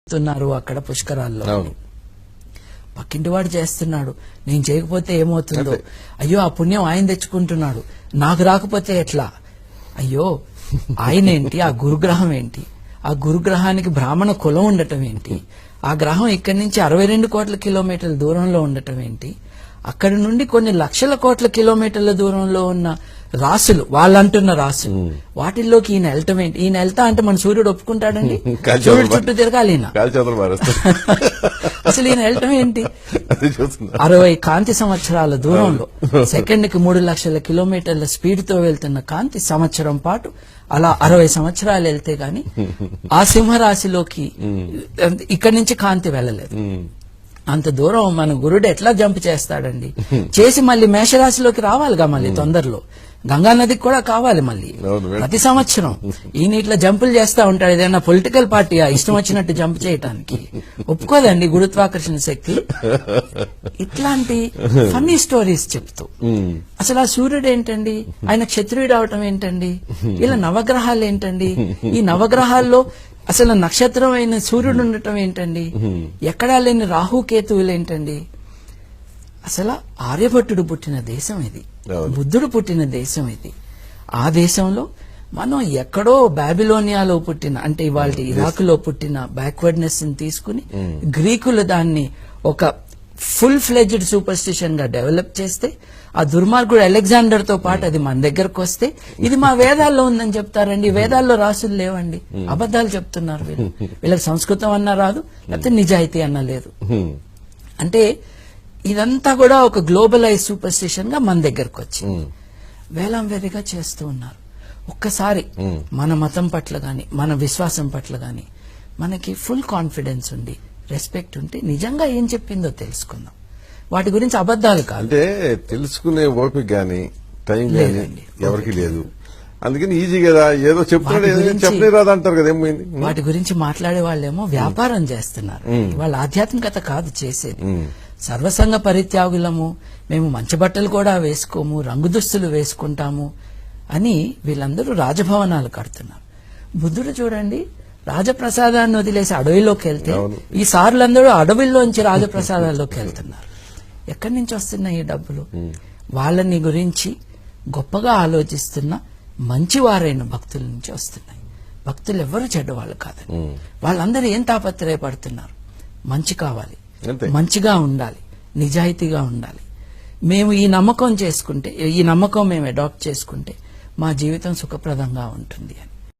చేస్తున్నారు అక్కడ పుష్కరాల్లో. పక్కింటివాడు చేస్తున్నాడు, నేను చేయకపోతే ఏమవుతుందో, అయ్యో ఆ పుణ్యం ఆయన తెచ్చుకుంటున్నాడు, నాకు రాకపోతే ఎట్లా, అయ్యో ఆయన ఏంటి, ఆ గురుగ్రహం ఏంటి, ఆ గురుగ్రహానికి బ్రాహ్మణ కులం ఉండటం ఏంటి, ఆ గ్రహం ఇక్కడి నుంచి 62 కోట్ల కిలోమీటర్ల దూరంలో ఉండటం ఏంటి, అక్కడి నుండి కొన్ని లక్షల కోట్ల కిలోమీటర్ల దూరంలో ఉన్న రాసులు, వాళ్ళంటున్న రాసులు, వాటిల్లోకి ఈయన వెళ్ళటం ఏంటి, ఈయన వెళ్తా అంటే మన సూర్యుడు ఒప్పుకుంటాడండి, సూర్యుడు చుట్టూ తిరగాలి ఈయన. అసలు ఈయన వెళ్ళటం ఏంటి, 60 కాంతి సంవత్సరాల దూరంలో సెకండ్కి 3 లక్షల కిలోమీటర్ల స్పీడ్ తో వెళ్తున్న కాంతి సంవత్సరం పాటు అలా 60 సంవత్సరాలు వెళ్తే గాని ఆ సింహరాశిలోకి ఇక్కడి నుంచి కాంతి వెళ్ళలేదు. అంత దూరం మన గురుడు ఎట్లా జంప్ చేస్తాడండి, చేసి మళ్ళీ మేషరాశిలోకి రావాలిగా మళ్ళీ తొందరలో, గంగా నదికి కూడా కావాలి మళ్ళీ ప్రతి సంవత్సరం. ఈయన ఇట్లా జంపులు చేస్తా ఉంటాడు, ఏదైనా పొలిటికల్ పార్టీ ఇష్టం వచ్చినట్టు జంప్ చేయటానికి ఒప్పుకోదండి గురుత్వాకర్షణ శక్తి. ఇట్లాంటి ఫన్నీ స్టోరీస్ చెప్తూ అసలు ఆ సూర్యుడు ఏంటండి, ఆయన క్షత్రియుడు అవటం ఏంటండి, ఇలా నవగ్రహాలు ఏంటండి, ఈ నవగ్రహాల్లో అసలు నక్షత్రం అయిన సూర్యుడు ఉండటం ఏంటండి, ఎక్కడా లేని రాహుకేతువులు ఏంటండి. అసలు ఆర్యభట్టుడు పుట్టిన దేశం ఇది, బుద్ధుడు పుట్టిన దేశం ఇది. ఆ దేశంలో మనం ఎక్కడో బాబిలోనియాలో పుట్టిన, అంటే ఇవాళ ఇరాకులో పుట్టిన బ్యాక్వర్డ్నెస్ ని తీసుకుని గ్రీకులు దాన్ని ఒక ఫుల్ ఫ్లెడ్జ్డ్ సూపర్ స్టిషన్ గా డెవలప్ చేస్తే, ఆ దుర్మార్గుడు అలెగ్జాండర్ తో పాటు అది మన దగ్గరకు వస్తే, ఇది మా వేదాల్లో ఉందని చెప్తారండి. వేదాల్లో రాసులు లేవండి, అబద్ధాలు చెప్తున్నారు వీళ్ళు. వీళ్ళకి సంస్కృతం అన్నా రాదు, లేకపోతే నిజాయితీ అన్నా లేదు. అంటే ఇదంతా కూడా ఒక గ్లోబలైజ్ సూపర్ స్టిషన్ గా మన దగ్గరకు వచ్చి వేలం వెరిగా చేస్తూ ఉన్నారు. ఒక్కసారి మన మతం పట్ల గాని మన విశ్వాసం పట్ల గాని మనకి ఫుల్ కాన్ఫిడెన్స్ ఉండి రెస్పెక్ట్ ఉంటే నిజంగా ఏం చెప్పిందో తెలుసుకుందాం. వాటి గురించి అబద్ధాలు కాదు, అంటే తెలుసుకునే ఓపిక గాని టైం గాని ఎవరికి లేదు. అందుకని ఈజీ కదా, ఏదో చెప్తున్నాడు చెప్పలే రాదంటారు కదా. ఏమైంది, వాటి గురించి మాట్లాడే వాళ్ళేమో వ్యాపారం చేస్తున్నారు. వాళ్ళ ఆధ్యాత్మికత కాదు చేసేది. సర్వసంగ పరిత్యాగులము, మేము మంచి బట్టలు కూడా వేసుకోము, రంగు దుస్తులు వేసుకుంటాము అని వీళ్ళందరూ రాజభవనాలు కడుతున్నారు. బుద్ధుడు చూడండి, రాజప్రసాదాన్ని వదిలేసి అడవిలోకి వెళ్తే ఈ సార్లందరూ అడవిలోంచి రాజప్రసాదాల్లోకి వెళ్తున్నారు. ఎక్కడి నుంచి వస్తున్నాయి ఈ డబ్బులు? వాళ్ళని గురించి గొప్పగా ఆలోచిస్తున్న మంచివారైన భక్తుల నుంచి వస్తున్నాయి. భక్తులు ఎవరు చెడ్డవాళ్ళు కాదని, వాళ్ళందరూ ఏం తాపత్రయపడుతున్నారు, మంచి కావాలి, మంచిగా ఉండాలి, నిజాయితీగా ఉండాలి. మేము ఈ నమ్మకం చేసుకుంటే, ఈ నమ్మకం మేము అడాప్ట్ చేసుకుంటే మా జీవితం సుఖప్రదంగా ఉంటుంది అని.